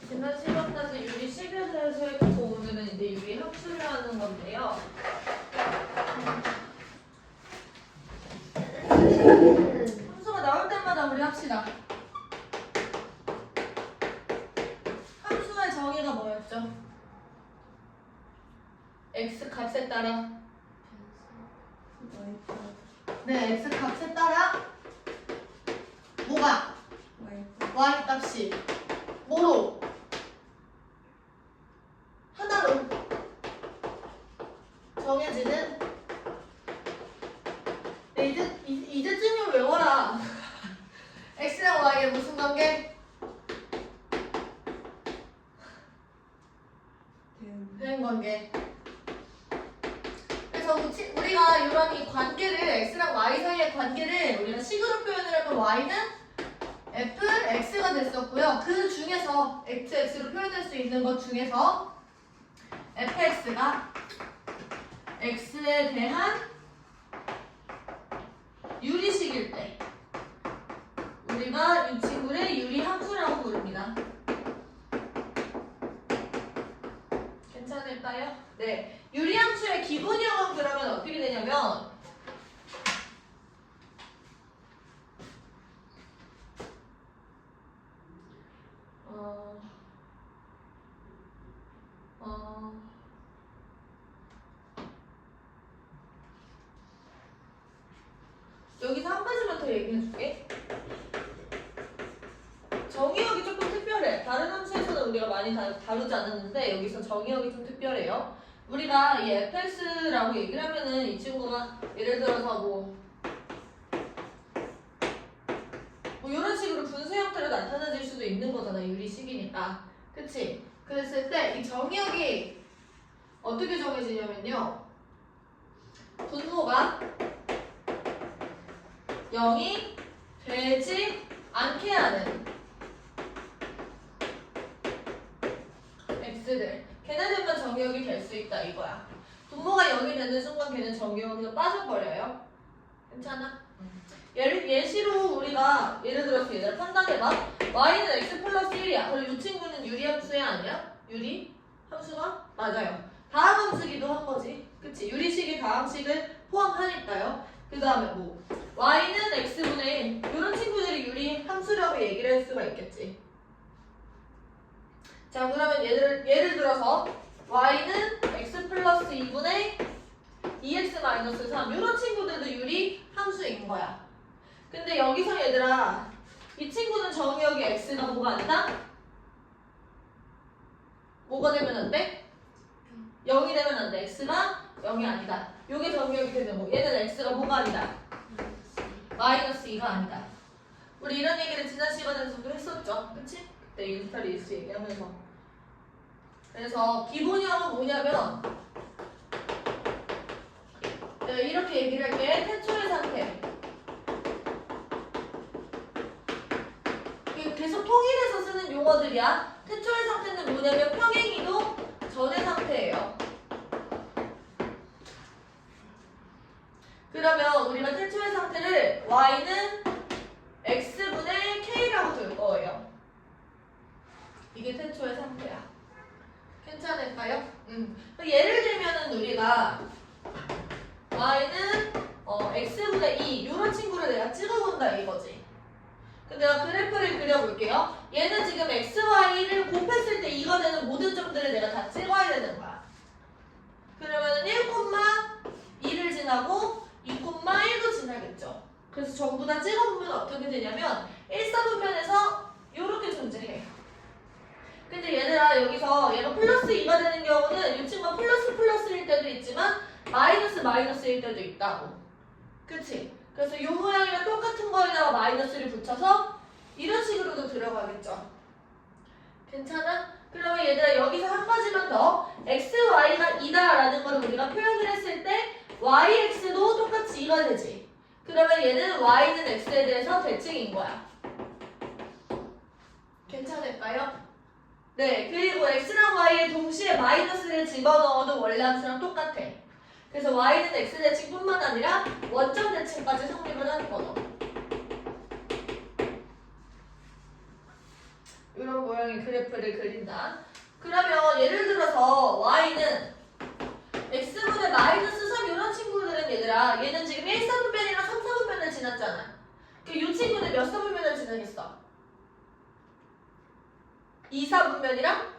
지난 시간까지 유리식에 대해서 했고 오늘은 이제 유리 함수를 하는 건데요. 함수가 나올 때마다 우리 합시다. 함수의 정의가 뭐였죠? x 값에 따라 네, x 값에 따라 뭐가? y 값이 뭐로? 하나로 정해지는 네, 이제쯤이면 외워라. x랑 y의 무슨 관계? 대응 관계. 그래서 우리가 이런 이 관계를 x랑 y 사이의 관계를 우리가 식으로 표현을 하면 y는 f, x가 됐었고요. 그 중에서 x, x로 표현할 수 있는 것 중에서 fx가 x에 대한 유리식일 때 우리가 이 친구를 유리함수라고 부릅니다. 괜찮을까요? 네, 유리함수의 기본형은 그러면 어떻게 되냐면 여기서 한 가지만 더 얘기해줄게. 정의역이 조금 특별해. 다른 함수에서는 우리가 많이 다루지 않았는데 여기서 정의역이 좀 특별해요. 우리가 이 fx라고 얘기를 하면은 이 친구가 예를 들어서 뭐 이런 식으로 분수 형태로 나타나질 수도 있는 거잖아. 유리식이니까. 그치? 그랬을 때 이 정의역이 어떻게 정해지냐면요. 분모가 0이 되지 않게 하는 x들. 걔네들만 정의역이 될 수 있다 이거야. 분모가 0이 되는 순간 걔는 정의역에서 빠져버려요. 괜찮아? 예시로 우리가 예를 들어서 얘들아 판단해봐. y는 x 플러스 1이야. 그럼 이 친구는 유리함수야 아니야? 유리? 함수가? 맞아요. 다음 함수기도 한 거지. 그치? 유리식이 다함식을 포함하니까요. 그 다음에 뭐 y는 x분의 1 이런 친구들이 유리 함수라고 얘기를 할 수가 있겠지. 자 그러면 예를 들어서 y는 x 플러스 2분의 2x 마이너스 3 이런 친구들도 유리 함수인 거야. 근데 여기서 얘들아 이 친구는 정의역이 x가 뭐가 아니다? 뭐가 되면 안 돼? 0이 되면 안 돼. x가 0이 아니다. 요게 정의역이 되는 거. 얘는 x가 뭐가 아니다? 마이너스 2가 아니다. 우리 이런 얘기를 지난 시간에서도 했었죠. 그치? 그때 인스타 릴스 얘기하면서. 그래서 기본형은 뭐냐면 내가 이렇게 얘기를 할게. 태초의 상태. 이게 계속 통일해서 쓰는 용어들이야. 태초의 상태는 뭐냐면 평행이동 전의 상태예요. 그러면 우리가 태초의 상태를 y는 x분의 k라고 둘 거예요. 이게 태초의 상태야. 괜찮을까요? 예를 들면은 우리가 y는 x분의 2 이런 친구를 내가 찍어본다 이거지. 근데 내가 그래프를 그려볼게요. 얘는 지금 x, y를 곱했을 때 이거 되는 모든 점들을 내가 다 찍어야 되는 거야. 그러면은 1,2를 지나고 2,1도 지나겠죠. 그래서 전부 다 찍어보면 어떻게 되냐면 1사분면에서 이렇게 존재해. 근데 얘들아 여기서 얘가 플러스 2가 되는 경우는 이 친구가 플러스일 때도 있지만 마이너스일 때도 있다고. 그치? 그래서 이 모양이랑 똑같은 거에다가 마이너스를 붙여서 이런 식으로도 들어가겠죠. 괜찮아? 그러면 얘들아 여기서 한 가지만 더 x, y가 2다 라는 걸 우리가 표현을 했을 때 y, x도 똑같이 2가 되지. 그러면 얘는 y는 x에 대해서 대칭인 거야. 괜찮을까요? 네, 그리고 x랑 y에 동시에 마이너스를 집어넣어도 원래 함수랑 똑같아. 그래서 y는 x 대칭뿐만 아니라 원점 대칭까지 성립을 하는 거죠. 이런 모양의 그래프를 그린다. 그러면 예를 들어서 y는 x분의 마이너스 3 이런 친구들은 얘들아 얘는 지금 1사분면이랑 3사분면을 지났잖아. 이 친구는 몇 사분면을 지나겠어? 2사분면이랑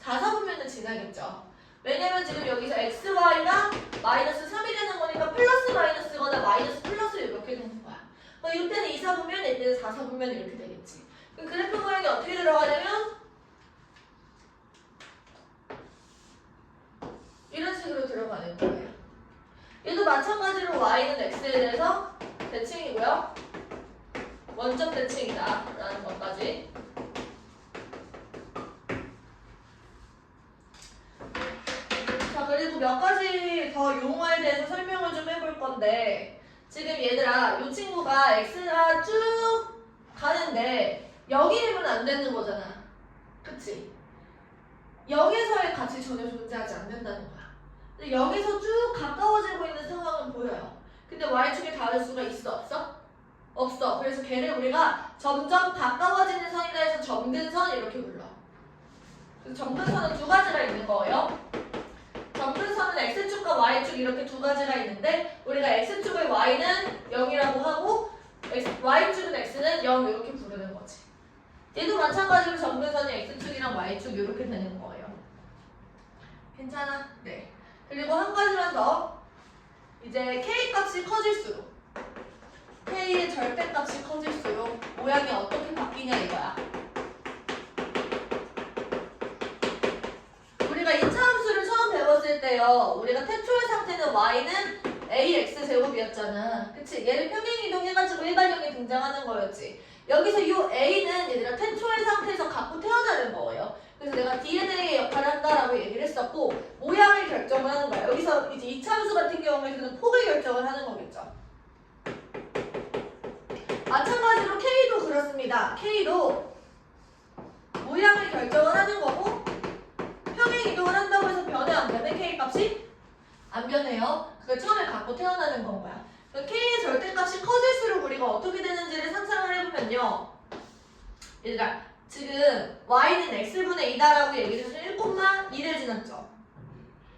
4사분면을 지나겠죠. 왜냐면 지금 여기서 xy가 마이너스 3이 되는 거니까 플러스 마이너스거나 마이너스 플러스 이렇게 되는 거야. 그럼 이때는 2사분면, 이때는 4사분면 이렇게 되겠지. 그럼 그래프 모양이 어떻게 들어가냐면 이런 식으로 들어가는 거예요. 얘도 마찬가지로 y는 x에 대해서 대칭이고요. 원점 대칭이다 라는 것까지. 자, 그리고 몇 가지 더 용어에 대해서 설명을 좀 해볼 건데 지금 얘들아 이 친구가 x가 쭉 가는데 여기면 안 되는 거잖아. 그치? 여기서의 값이 전혀 존재하지 않는다는 거야. 근데 여기서 쭉 가까워지고 있는 상황은 보여요. 근데 y축에 닿을 수가 있어? 없어? 없어. 그래서 걔를 우리가 점점 가까워지는 선이라 해서 점근선 이렇게 불러. 그래서 점근선은 두 가지가 있는 거예요. 점근선은 x축과 y축 이렇게 두 가지가 있는데 우리가 x축의 y는 0이라고 하고 y축은 x는 0 이렇게 부르는 거지. 얘도 마찬가지로 점근선이 x축이랑 y축 이렇게 되는 거예요. 괜찮아? 네. 그리고 한 가지만 더. 이제 k값이 커질수록 k의 절대값이 커질수록 모양이 어떻게 바뀌냐 이거야. 우리가 이차함수를 처음 배웠을 때요. 우리가 태초의 상태는 y는 ax 제곱이었잖아. 그치? 얘를 평행이동해가지고 일반형이 등장하는 거였지. 여기서 이 a는 얘들아 태초의 상태에서 갖고 태어나는 거예요. 그래서 내가 DNA의 역할을 한다라고 얘기를 했었고 모양을 결정을 하는 거야. 여기서 이제 이차함수 같은 경우에는 폭을 결정을 하는 거겠죠. 마찬가지로 K도 그렇습니다. K도 모양을 결정을 하는 거고 평행 이동을 한다고 해서 변해 안 변해? K 값이? 안 변해요. 그걸 처음에 갖고 태어나는 건 거야. K의 절대값이 커질수록 우리가 어떻게 되는지를 상상을 해보면요. 얘들아 지금 y는 x분의 2다라고 얘기를 해서 1,2를 지났죠.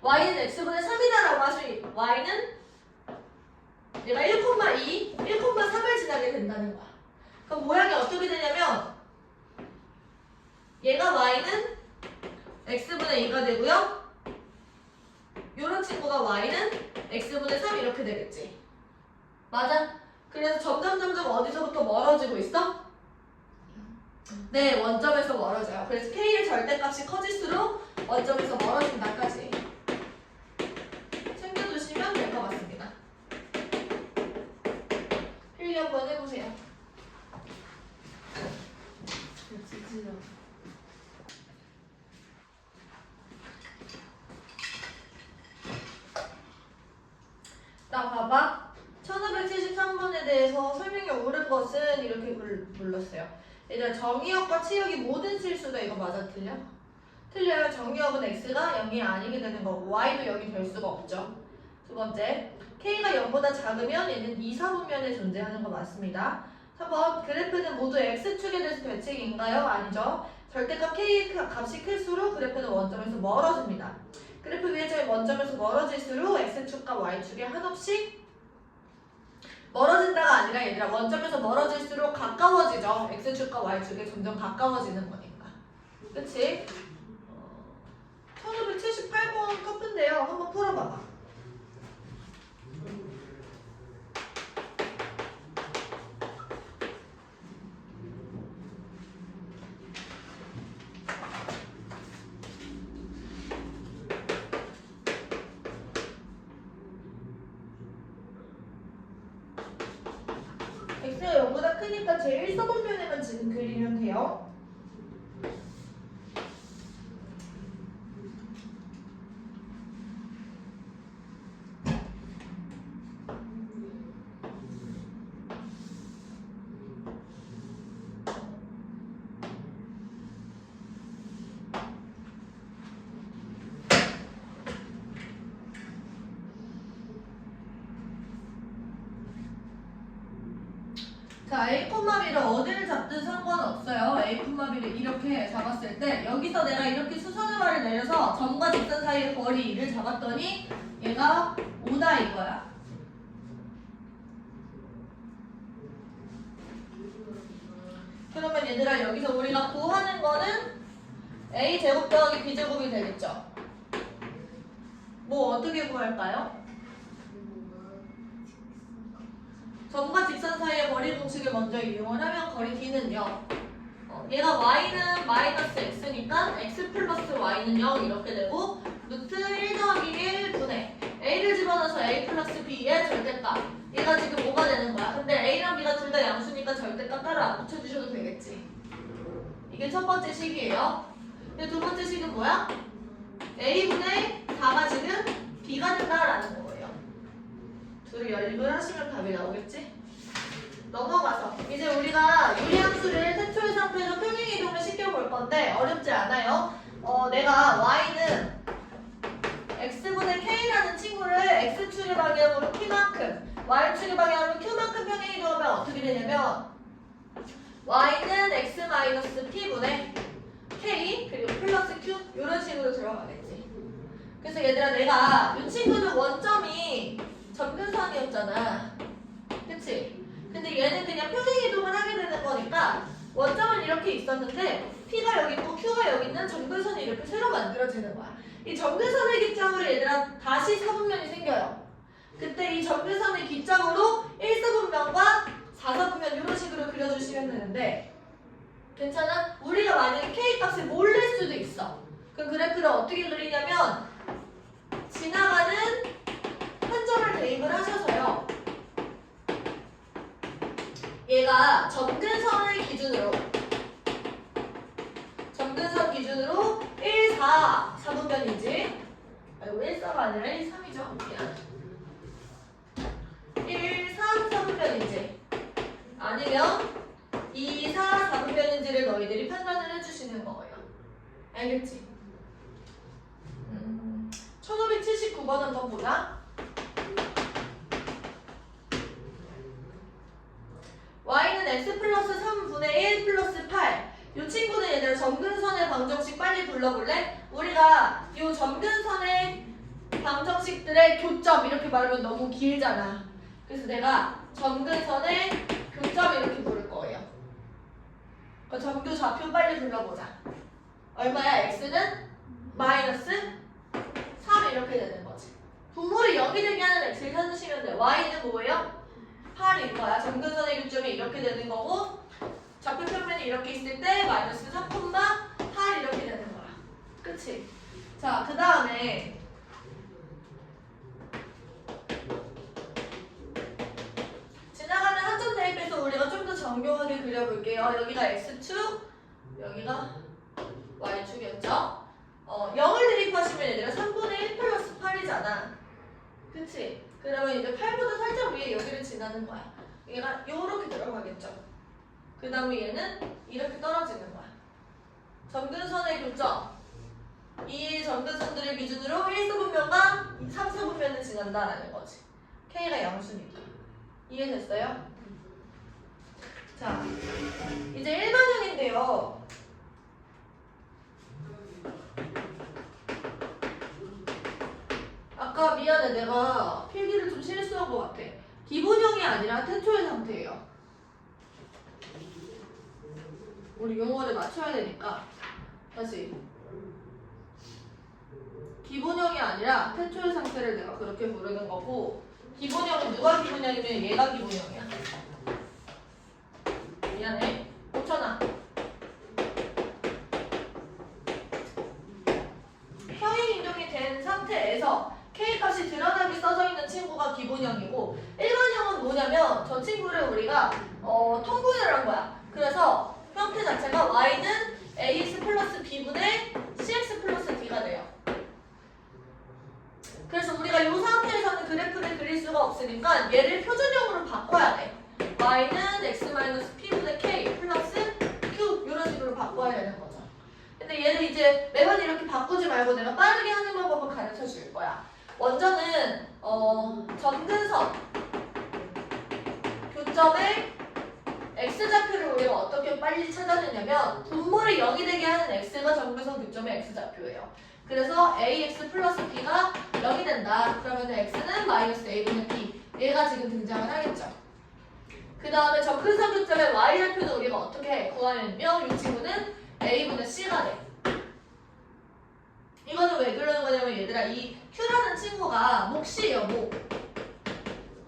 y는 x분의 3이다라고 하시니 y는 얘가 1,2, 1,3을 지나게 된다는 거야. 그럼 모양이 어떻게 되냐면 얘가 y는 x분의 2가 되고요. 요런 친구가 y는 x분의 3 이렇게 되겠지. 맞아? 그래서 점점 어디서부터 멀어지고 있어? 네, 원점에서 멀어져요. 그래서 k의 절대값이 커질수록 원점에서 멀어진다까지 챙겨두시면 될 것 같습니다. 필기 한번 해보세요. 나 봐봐. 1573번에 대해서 설명이 옳은 것은 이렇게 불렀어요. 얘들아 정의역과 치역이 모든 실수다. 이거 맞아? 틀려? 틀려요. 정의역은 x가 0이 아니게 되는 거고 y도 0이 될 수가 없죠. 두 번째, k가 0보다 작으면 얘는 2, 4분면에 존재하는 거 맞습니다. 3번, 그래프는 모두 x축에 대해서 대칭인가요? 아니죠. 절대값 k 값이 클수록 그래프는 원점에서 멀어집니다. 그래프 위의 점이 원점에서 멀어질수록 x축과 y축이 한없씩 멀어진다가 아니라 얘들아 원점에서 멀어질수록 가까워지죠. x축과 y축이 점점 가까워지는 거니까. 그치? 1578번 커프인데요. 한번 풀어봐봐. x가 0보다 크니까 제일 1사분면에만 지금 그리면 돼요. 자, A, B를 어디를 잡든 상관없어요. A, B를 이렇게 잡았을 때 여기서 내가 이렇게 수선의말을 내려서 점과 직선 사이의 거리를 잡았더니 얘가 5다 이거야. 그러면 얘들아 여기서 우리가 구하는 거는 A 제곱 더하기 B 제곱이 되겠죠? 뭐 어떻게 구할까요? 점과 직선 사이의 거리 공식을 먼저 이용을 하면 거리 D는요. 얘가 Y는 마이너스 X니까 X 플러스 Y는 0 이렇게 되고 루트 1 더하기 1분의 A를 집어넣어서 A 플러스 B의 절대값 얘가 지금 5가 되는 거야. 근데 A랑 B가 둘 다 양수니까 절대값 따로 안 붙여주셔도 되겠지. 이게 첫 번째 식이에요. 근데 두 번째 식은 뭐야? A분의 4가 지금 B가 된다라는 거예요. 둘을 연립을 하시면 답이 나오겠지? 넘어가서 이제 우리가 유리함수를 태초의 상태에서 평행이동을 시켜볼 건데 어렵지 않아요. 내가 Y는 X분의 K라는 친구를 X축의 방향으로 P만큼 Y축의 방향으로 Q만큼 평행이동하면 어떻게 되냐면 Y는 X-P분의 K 그리고 플러스 Q 이런 식으로 들어가겠지. 그래서 얘들아 내가 이 친구는 원점이 점근선이었잖아. 그치? 근데 얘는 그냥 평행이동을 하게 되는 거니까 원점은 이렇게 있었는데 P가 여기 있고 Q가 여기 있는 점근선이 이렇게 새로 만들어지는 거야. 이 점근선의 기점으로 얘들아 다시 사분면이 생겨요. 그때 이 점근선의 기점으로 1사분면과 4사분면 이런 식으로 그려주시면 되는데 괜찮아? 우리가 만약에 K 값을 모를 수도 있어. 그럼 그래프를 어떻게 그리냐면 지나가는 한 점을 대입을 하셔서요. 얘가 점근선을 기준으로 점근선 기준으로 1, 4, 4분면인지 아이고 1, 4가 아니라 1, 3이죠. 미안. 1, 3, 4분면인지 아니면 2, 4, 4분면인지를 너희들이 판단을 해주시는 거예요. 알겠지? 1579번 한번 보자. Y는 X 플러스 3분의 1 플러스 8. 이 친구는 얘들아 점근선의 방정식 빨리 불러볼래? 우리가 이 점근선의 방정식들의 교점 이렇게 말하면 너무 길잖아. 그래서 내가 점근선의 교점 이렇게 부를 거예요. 그러니까 점교 좌표 빨리 불러보자. 얼마야? X는 마이너스 3 이렇게 되는 거지. 분모를 0이 되게 하는 X를 찾으시면 돼. Y는 뭐예요? 8인 거야. 점근선의 교점이 이렇게 되는 거고 좌표 평면이 이렇게 있을 때 마이너스 3,8 이렇게 되는 거야. 그치? 자, 그 다음에 지나가는 한 점 대입해서 우리가 좀 더 정교하게 그려볼게요. 여기가 X축, 여기가 Y축이었죠? 0을 대입하시면 얘들아 3분의 1 플러스 8이잖아. 그치? 그러면 이제 8보다 살짝 위에 여기를 지나는 거야. 얘가 요렇게 들어가겠죠? 그 다음에 얘는 이렇게 떨어지는 거야. 점근선의 교점. 이 점근선들을 기준으로 1사분면과 3사분면을 지난다라는 거지. K가 양수니까. 이해됐어요? 자, 이제 일반형인데요. 아까 미안해 내가 필기를 좀 실수한 것 같아. 기본형이 아니라 태초의 상태예요. 우리 용어를 맞춰야 되니까 다시 기본형이 아니라 태초의 상태를 내가 그렇게 부르는 거고 기본형은 누가 기본형이면 얘가 기본형이야. 미안해. 고쳐놔. 평행인동이 된 상태에서 K값이 드러나게 써져 있는 친구가 기본형이고 일반형은 뭐냐면 저 친구를 우리가 통분을 한 거야. 그래서 형태 자체가 Y는 AX 플러스 B분의 CX 플러스 D가 돼요. 그래서 우리가 이 상태에서는 그래프를 그릴 수가 없으니까 얘를 표준형으로 바꿔야 돼. Y는 X-P분의 K 플러스 Q 이런 식으로 바꿔야 되는 거죠. 근데 얘를 이제 매번 이렇게 바꾸지 말고 내가 빠르게 하는 방법을 가르쳐 줄 거야. 먼저는 점근선 교점의 x좌표를 우리가 어떻게 빨리 찾아내냐면 분모를 0이 되게 하는 x가 정근선 교점의 x좌표예요. 그래서 ax 플러스 b가 0이 된다. 그러면 x는 마이너스 a분의 b. 얘가 지금 등장을 하겠죠. 그 다음에 정근선 교점의 y좌표는 우리가 어떻게 구하냐면 이 친구는 a분의 c가 돼. 이거는 왜 그러는 거냐면 얘들아 이 q라는 친구가 몫이에요. 목.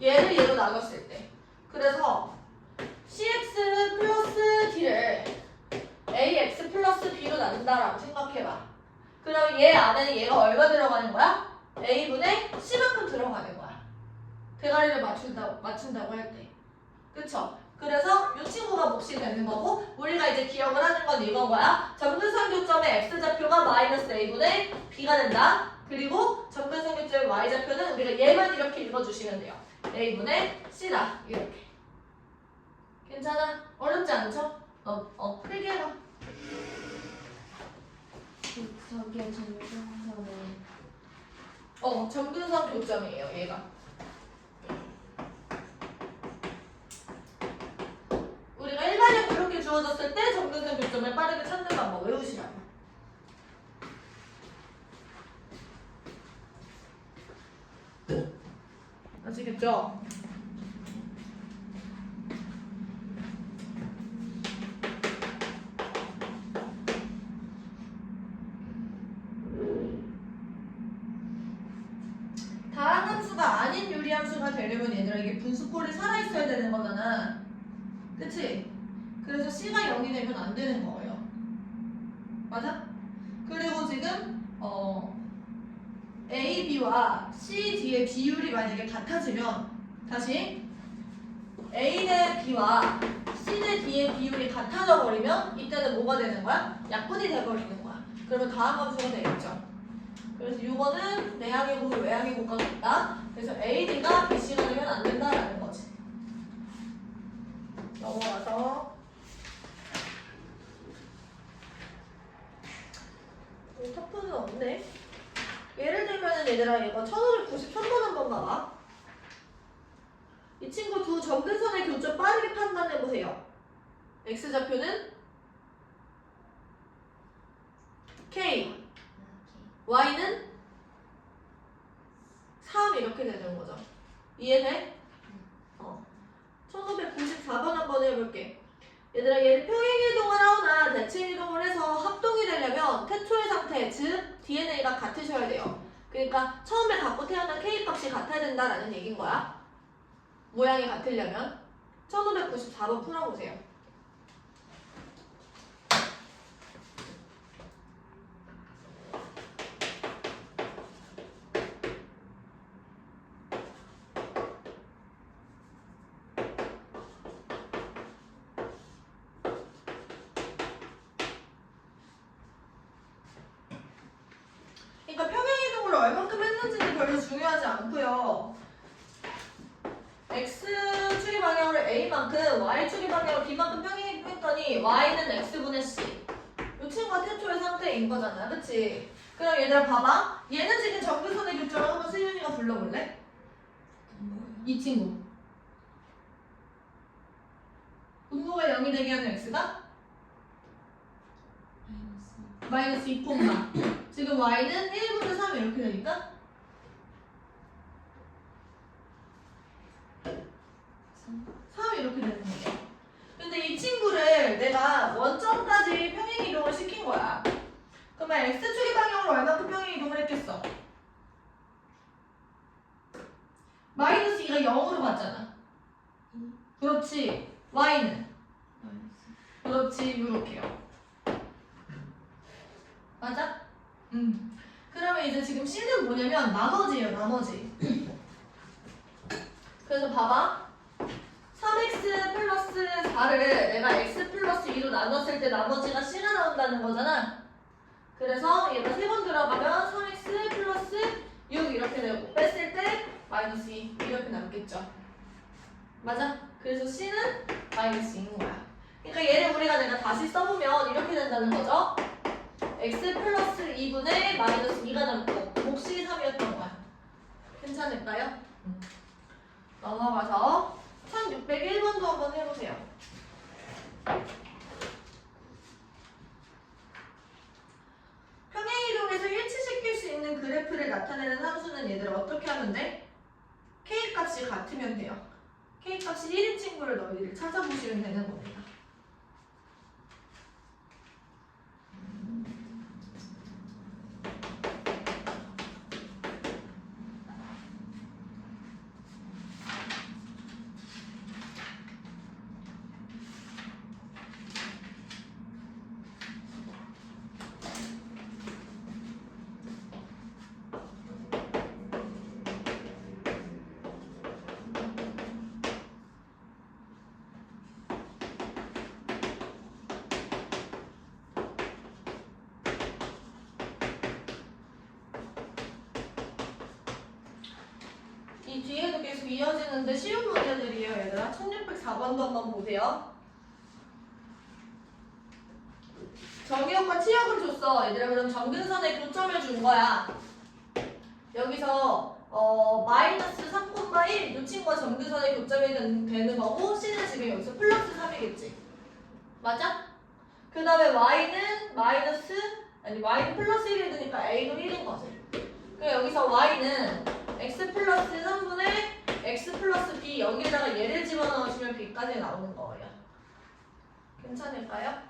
얘를 얘로 나눴을 때. 그래서 cx 플러스 d를 ax 플러스 b로 나눈다라고 생각해봐. 그럼 얘 안에는 얘가 얼마 들어가는 거야? a분의 c만큼 들어가는 거야. 대가리를 맞춘다고 할 때. 그쵸? 그래서 이 친구가 몫이 되는 거고 우리가 이제 기억을 하는 건 이건 거야. 정근선 교점의 x좌표가 마이너스 a분의 b가 된다. 그리고 정근선 교점의 y좌표는 우리가 얘만 이렇게 읽어주시면 돼요. a분의 c다. 이렇게. 괜찮아? 어렵지 않죠? 크게 해봐. 저기에 정근선은 정근선 교점이에요, 얘가. 우리가 일반형 그렇게 주어졌을 때 정근선 교점을 빠르게 찾는 방법 외우시라고. 아시겠죠? 다항함수가 아닌 유리함수가 되려면 얘들아 이게 분수꼴이 살아있어야 되는 거잖아. 그치? 그래서 C가 0이 되면 안 되는 거예요. 맞아? 그리고 지금 A, B와 C, D의 비율이 만약에 같아지면 다시 A 대 B와 C 대 D의 비율이 같아져 버리면 이때는 뭐가 되는 거야? 약분이 돼버리는 거야. 그러면 다항함수가 되겠죠. 그래서 이거는 내항의 곱을 외항의 곱과 같다. 그래서 AD가 BC가 되면 안 된다라는 거지. 넘어가서 터프는 없네. 예를 들면 얘들아 얘가 1593번 한번 봐봐. 이 친구 두 점근선의 교점 빠르게 판단해보세요. X좌표는 K, Y는 3 이렇게 되는 거죠. 이해돼? 1594번 한번 해볼게. 얘들아 얘를 평행이동을 하거나 대칭이동을 해서 합동이 되려면 태초의 상태, 즉 DNA가 같으셔야 돼요. 그러니까 처음에 갖고 태어난 K값이 같아야 된다라는 얘기인 거야. 모양이 같으려면 1594번 풀어보세요. 그러니까 평행이동을 얼만큼 했는지는 별로 중요하지 않고요. X축의 방향으로 A만큼 Y축의 방향으로 B만큼 평행이동했더니 Y는 X분의 C. 이 친구가 태초의 상태인 거잖아. 그치? 그럼 얘들아 봐봐. 얘는 지금 정근선의 교점을 한번 세윤이가 불러볼래? 이 친구. 분모가 0이 되게 하는 X가? 마이너스 2, 지금 Y는 1분의 3 이렇게 되니까? 3 이렇게 되는 거죠. 근데 이 친구를 내가 원점까지 평행이동을 시킨 거야. 그러면 X축의 방향으로 얼마큼 평행이동을 했겠어? 마이너스 2가 0으로 갔잖아. 그렇지. Y는? 그렇지. 이렇게요. 맞아? 그러면 이제 지금 C는 뭐냐면 나머지예요. 나머지. 그래서 봐봐. 3x 플러스 4를 내가 x 플러스 2로 나눴을 때 나머지가 C가 나온다는 거잖아. 그래서 얘가 3번 들어가면 3x 플러스 6 이렇게 되고 뺐을 때 마이너스 2 이렇게 남겠죠. 맞아? 그래서 C는 마이너스 2인 거야. 그러니까 얘를 우리가 내가 다시 써보면 이렇게 된다는 거죠. x 플러스 2분의 마이너스 2가 남고 몫이 3이었던 거야. 괜찮을까요? 넘어가서 1601번도 한번 해보세요. 평행이동에서 일치시킬 수 있는 그래프를 나타내는 함수는 얘들아 어떻게 하면 돼? K 값이 같으면 돼요. K 값이 1인 친구를 너희들이 찾아보시면 되는 겁니다. 이 뒤에도 계속 이어지는데 쉬운 문제들이에요, 얘들아. 1604번도 한번 보세요. 정의역과 치역을 줬어. 얘들아, 그럼 점근선에 교점을 준 거야. 여기서 마이너스 3,1 이 친구가 점근선의 교점이 되는 거고 C는 지금 여기서 플러스 3이겠지. 맞아? 그 다음에 Y는 Y는 플러스 1이 되니까 A도 1인 거지. 그럼 여기서 Y는 X 플러스 3분의 X 플러스 B 여기에다가 얘를 집어넣어주면 B까지 나오는 거예요. 괜찮을까요?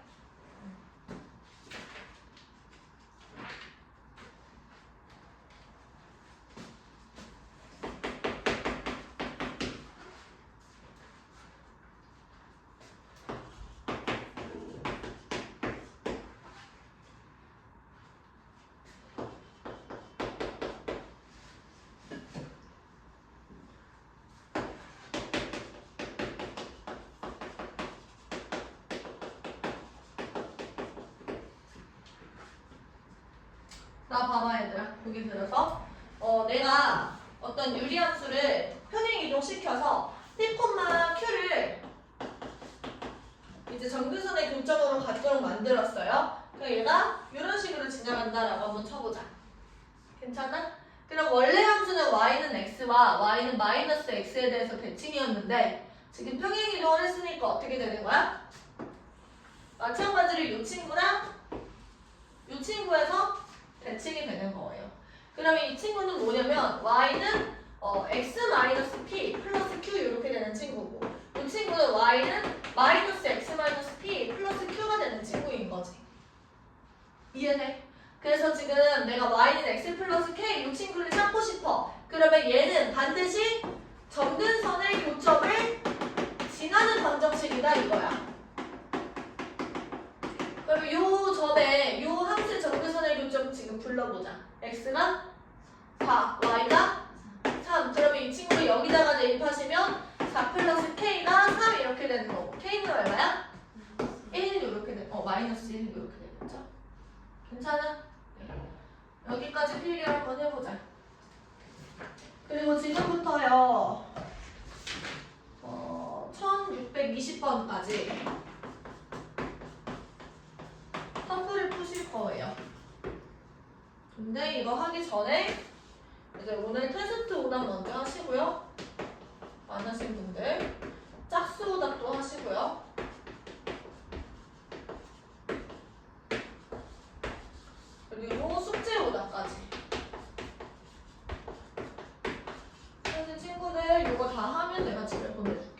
나 봐봐 얘들아. 여기 들어서 내가 어떤 유리함수를 평행이동시켜서 P, Q를 이제 점근선의 교점으로 갖도록 만들었어요. 그럼 얘가 이런 식으로 지나간다라고 한번 쳐보자. 괜찮아? 그럼 원래 함수는 y는 x와 y는 마이너스 x에 대해서 대칭이었는데 지금 평행이동을 했으니까 어떻게 되는 거야? 마찬가지로 이 친구랑 이 친구에서 대칭이 되는 거예요. 그러면 이 친구는 뭐냐면 y는 x-p 플러스 q 이렇게 되는 친구고 이 친구는 y는 마이너스 x-p 플러스 q가 되는 친구인 거지. 이해돼? 그래서 지금 내가 y는 x 플러스 k 이 친구를 찾고 싶어. 그러면 얘는 반드시 점근선의 교점을 지나는 방정식이다 이거야. 그럼 요 점에 요 함수의 점근선의 교점 지금 불러보자. x가 4, y가 3. 그러면 이 친구 여기다가 대입하시면 4 플러스 k가 3 이렇게 되는 거고 k는 얼마야? 1 이렇게 마이너스 1 이렇게 되겠죠? 괜찮아? 네. 여기까지 필기 한번 해보자. 그리고 지금부터요 1620번까지 선물을 푸실 거예요. 근데 이거 하기 전에 이제 오늘 테스트 오답 먼저 하시고요. 안 하신 분들 짝수 오답도 하시고요. 그리고 숙제 오답까지. 그래서 친구들 이거 다 하면 내가 집에 보내줄게요.